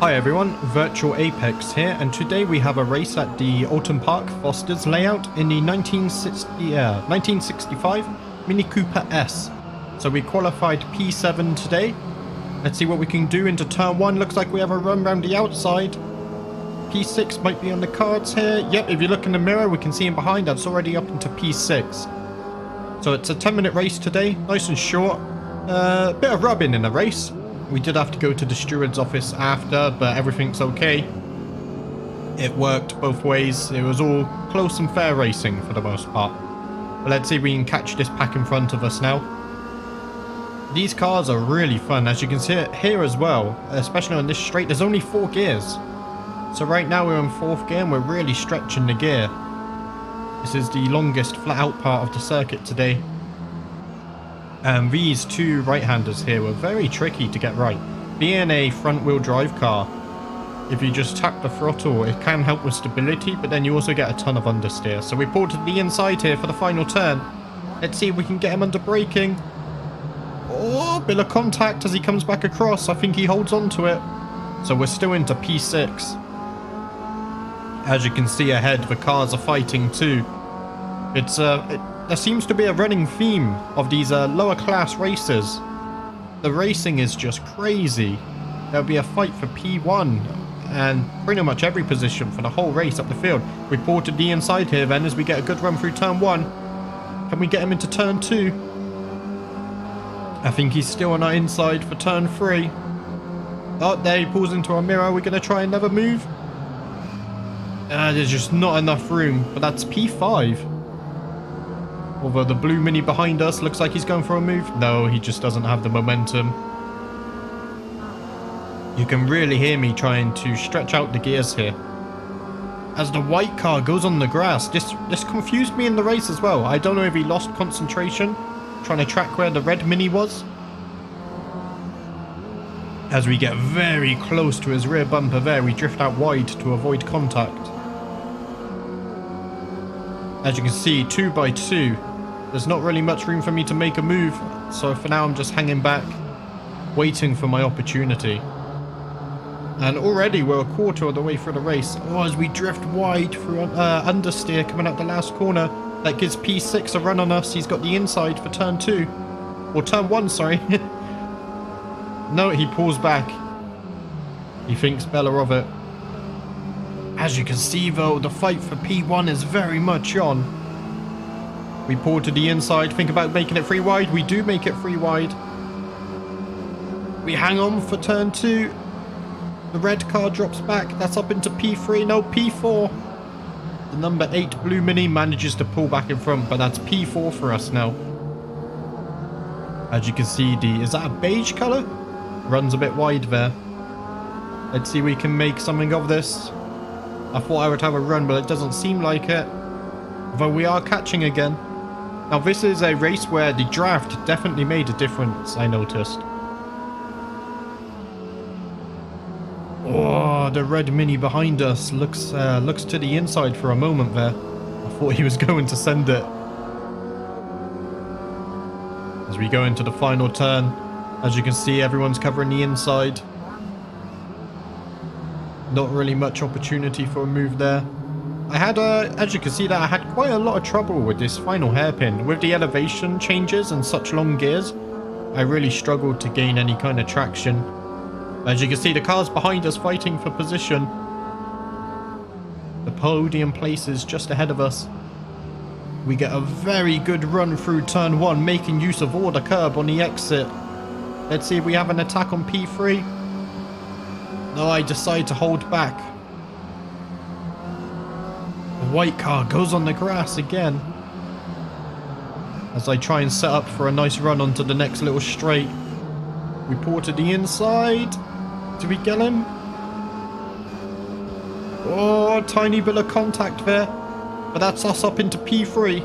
Hi everyone, Virtual Apex here, and today we have a race at the Oulton Park Foster's layout in the 1965 Mini Cooper S. So we qualified P7 today. Let's see what we can do into turn 1. Looks like we have a run around the outside. P6 might be on the cards here. Yep, if you look in the mirror, we can see him behind. That's already up into P6. So it's a 10-minute race today, nice and short. Bit of rubbing in the race. We did have to go to the steward's office after, but everything's okay. It worked both ways. It was all close and fair racing for the most part. But let's see if we can catch this pack in front of us now. These cars are really fun, as you can see here as well, especially on this straight. There's only 4 gears. So right now we're in 4th gear and we're really stretching the gear. This is the longest flat out part of the circuit today. And these two right-handers here were very tricky to get right. Being a front-wheel drive car, if you just tap the throttle, it can help with stability, but then you also get a ton of understeer. So we pulled to the inside here for the final turn. Let's see if we can get him under braking. Oh, bit of contact as he comes back across. I think he holds on to it. So we're still into P6. As you can see ahead, the cars are fighting too. There seems to be a running theme of these lower class races. The racing is just crazy. There'll be a fight for P1 and pretty much every position for the whole race up the field. We ported the inside here then as we get a good run through turn 1. Can we get him into turn 2? I think he's still on our inside for turn 3. Oh, there he pulls into our mirror. We're going to try another move. There's just not enough room, but that's P5. Although the blue Mini behind us looks like he's going for a move. No, he just doesn't have the momentum. You can really hear me trying to stretch out the gears here. As the white car goes on the grass, this confused me in the race as well. I don't know if he lost concentration, trying to track where the red Mini was. As we get very close to his rear bumper there, we drift out wide to avoid contact. As you can see, 2 by 2. There's not really much room for me to make a move, so for now I'm just hanging back, waiting for my opportunity. And already we're a quarter of the way through the race. Oh, as we drift wide through understeer coming out the last corner, that gives P6 a run on us. He's got the inside for turn 2. Or turn 1, sorry. No, he pulls back. He thinks better of it. As you can see though, the fight for P1 is very much on. We pull to the inside, think about making it 3 wide. We do make it 3 wide. We hang on for turn 2. The red car drops back. That's up into P3. No, P4. The number 8 blue Mini manages to pull back in front, but that's P4 for us now. As you can see, is that a beige colour? Runs a bit wide there. Let's see if we can make something of this. I thought I would have a run, but it doesn't seem like it. Although we are catching again. Now this is a race where the draft definitely made a difference, I noticed. Oh, the red Mini behind us looks to the inside for a moment there. I thought he was going to send it. As we go into the final turn, as you can see, everyone's covering the inside. Not really much opportunity for a move there. I had, as you can see, that I had quite a lot of trouble with this final hairpin. With the elevation changes and such long gears, I really struggled to gain any kind of traction. As you can see, the cars behind us fighting for position. The podium place is just ahead of us. We get a very good run through turn 1, making use of all the curb on the exit. Let's see if we have an attack on P3. No, I decide to hold back. The white car goes on the grass again. As I try and set up for a nice run onto the next little straight. We pour to the inside. Do we get him? Oh, tiny bit of contact there. But that's us up into P3.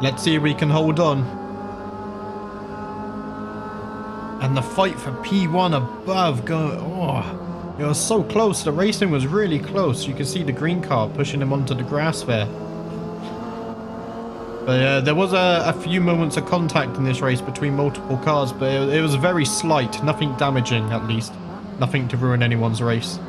Let's see if we can hold on. And the fight for P1 above going... Oh, it was so close. The racing was really close. You can see the green car pushing him onto the grass there. But there was a few moments of contact in this race between multiple cars, but it was very slight. Nothing damaging, at least. Nothing to ruin anyone's race.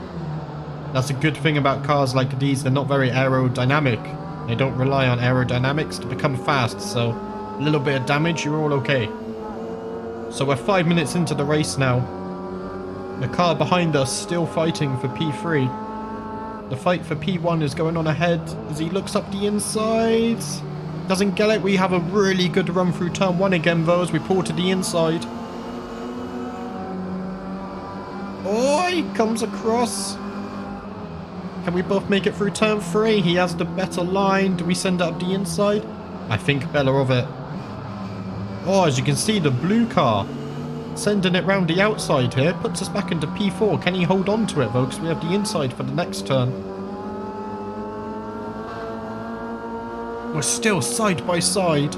That's a good thing about cars like these. They're not very aerodynamic. They don't rely on aerodynamics to become fast, so a little bit of damage, you're all okay. So we're 5 minutes into the race now. The car behind us still fighting for P3. The fight for P1 is going on ahead as he looks up the inside. Doesn't get it. We have a really good run through turn 1 again, though, as we pull to the inside. Oh, he comes across. Can we both make it through turn 3? He has the better line. Do we send it up the inside? I think better of it. Oh, as you can see, the blue car sending it round the outside here puts us back into P4. Can he hold on to it, though? Because we have the inside for the next turn. We're still side by side.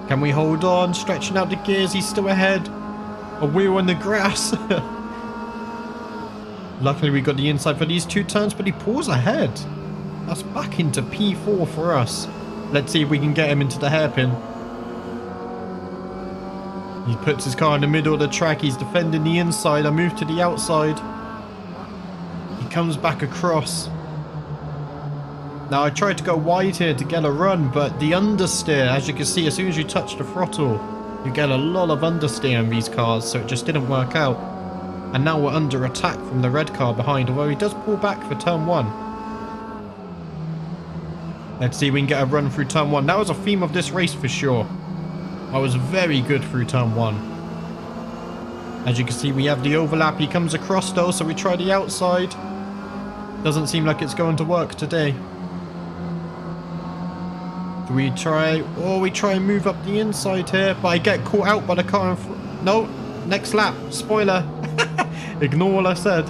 Can we hold on? Stretching out the gears. He's still ahead. A wheel in the grass. Luckily, we got the inside for these 2 turns, but he pulls ahead. That's back into P4 for us. Let's see if we can get him into the hairpin. He puts his car in the middle of the track. He's defending the inside. I move to the outside. He comes back across. Now, I tried to go wide here to get a run, but the understeer, as you can see, as soon as you touch the throttle, you get a lot of understeer in these cars, so it just didn't work out. And now we're under attack from the red car behind, although he does pull back for turn 1. Let's see if we can get a run through turn 1. That was a theme of this race for sure. I was very good through turn 1. As you can see, we have the overlap. He comes across though, so we try the outside. Doesn't seem like it's going to work today. Do we try? Oh, we try and move up the inside here, but I get caught out by the car in front. No, next lap. Spoiler. Ignore what I said.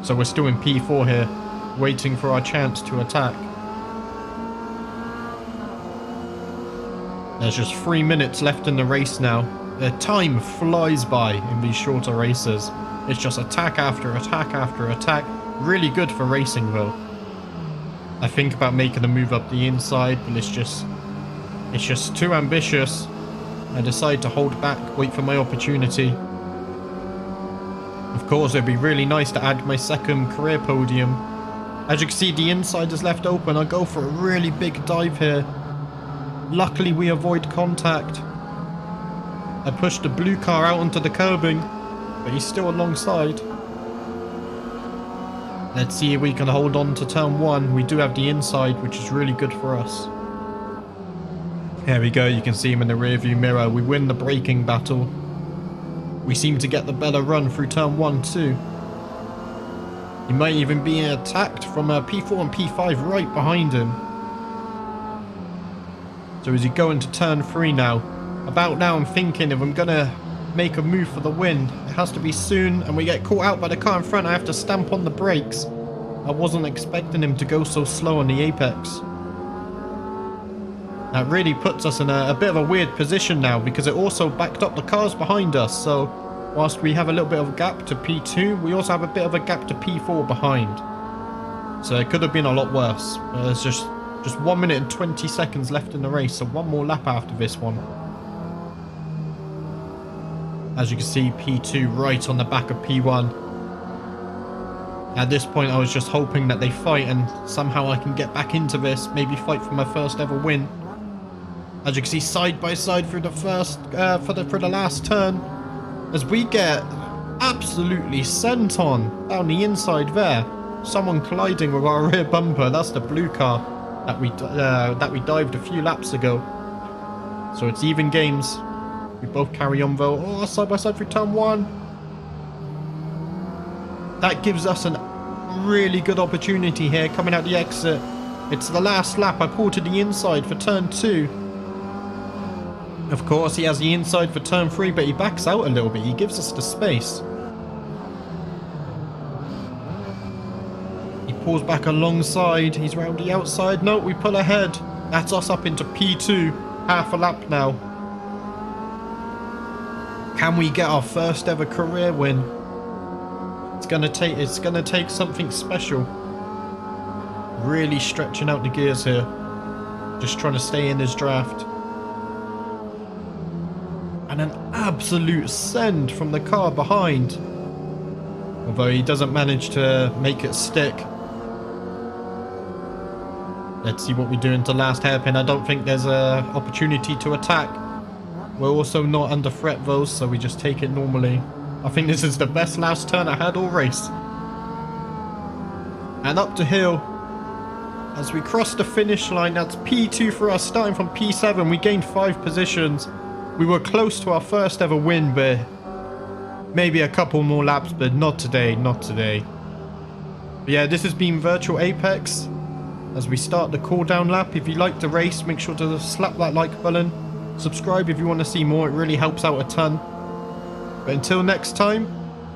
So we're still in P4 here, waiting for our chance to attack. There's just 3 minutes left in the race now. The time flies by in these shorter races. It's just attack after attack after attack. Really good for racing though. I think about making a move up the inside, but it's just too ambitious. I decide to hold back, wait for my opportunity. Of course, it'd be really nice to add my second career podium. As you can see, the inside is left open. I go for a really big dive here. Luckily, we avoid contact. I push the blue car out onto the curbing, but he's still alongside. Let's see if we can hold on to turn 1. We do have the inside, which is really good for us. Here we go. You can see him in the rearview mirror. We win the braking battle. We seem to get the better run through turn 1 too. He might even be attacked from P4 and P5 right behind him. So as you go into turn 3 now, about now I'm thinking if I'm going to make a move for the win, it has to be soon, and we get caught out by the car in front. I have to stamp on the brakes. I wasn't expecting him to go so slow on the apex. That really puts us in a bit of a weird position now, because it also backed up the cars behind us. So whilst we have a little bit of a gap to P2, we also have a bit of a gap to P4 behind. So it could have been a lot worse. There's just 1 minute and 20 seconds left in the race, so one more lap after this one. As you can see, P2 right on the back of P1. At this point, I was just hoping that they fight and somehow I can get back into this, maybe fight for my first ever win. As you can see, side by side through the first, for the last turn, as we get absolutely sent on down the inside there. Someone colliding with our rear bumper. That's the blue car that we dived a few laps ago. So it's even games. We both carry on though. Oh, side by side through turn 1. That gives us a really good opportunity here coming out the exit. It's the last lap. I pull to the inside for turn 2. Of course, he has the inside for turn 3, but he backs out a little bit. He gives us the space. He pulls back alongside. He's round the outside. No, we pull ahead. That's us up into P2. Half a lap now. Can we get our first ever career win? It's gonna take something special. Really stretching out the gears here. Just trying to stay in his draft. And an absolute send from the car behind. Although he doesn't manage to make it stick. Let's see what we do into last hairpin. I don't think there's a opportunity to attack. We're also not under threat though, so we just take it normally. I think this is the best last turn I had all race. And up the hill. As we cross the finish line, that's P2 for us, starting from P7. We gained 5 positions. We were close to our first ever win, but maybe a couple more laps, but not today, not today. But yeah, this has been Virtual Apex. As we start the cool down lap, if you like the race, make sure to slap that like button. Subscribe if you want to see more, it really helps out a ton. But until next time,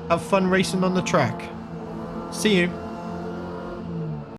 have fun racing on the track. See you.